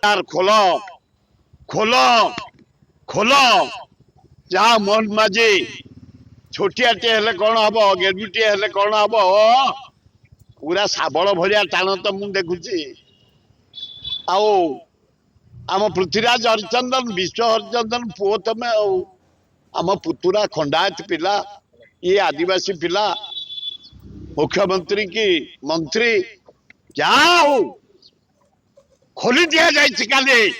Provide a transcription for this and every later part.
यार खोल खोल खोल जा मोहन माझी छोटियाटे हेले कौन हम गेरुटे हेले कौन हम पूरा शाबल भलिया टाण तो मुझे देखुची आम पृथ्वीराज हरिचंदन विश्व हरिचंदन पुओ तमें आम पुतुरा खंडायत पिला ये आदिवासी पिला मुख्यमंत्री की मंत्री जाओ खोली दिया जाए काली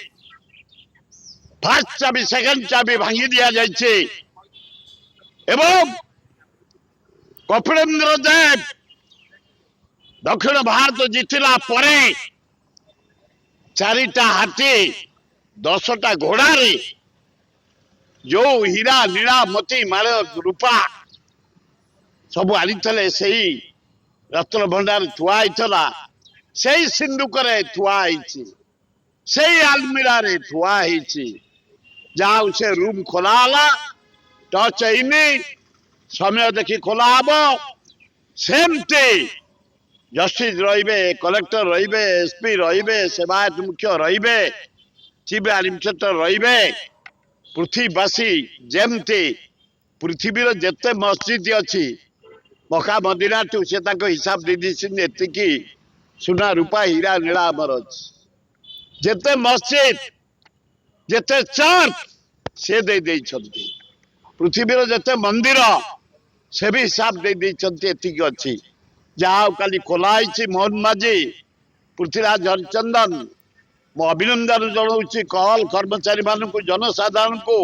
फास्ट चाबी सेकेंड चाबी भांगी दिया जाए एवं कपिलेन्द्र देव दक्षिण भारत जीतला परे चारिटा हाथी 10टा घोड़ा रे जो हीरा नीला मोती माल रूपा सब आनी से रत्न भंडार थुआईला से सिंधुक थुआई से आलमीरा रे थुआई जाऊ से रूम खोला टच ହେଇନି समय देखी खोला हम सेमती जस्टिस रे कलेक्टर रे एसपी रे सेवायत मुख्य रे चीफ एडमिनिस्ट्रेटर रे पृथ्वीवासी जमती पृथ्वीर जिते मस्जिद अच्छी मका मदिना टू से हिसाब दे दी सुना रूपा हीरा नीला आमर अच्छी जिते मस्जिद जिते चर्च से दे पृथ्वीर जिते मंदिर से भी हिसाब दे दी अच्छी जहाँ काली खोलाई मोहन माझी पृथ्वीराज हरिचंदन मु अभिनंदन जनाऊँ कहल कर्मचारी मानक जनसाधारण को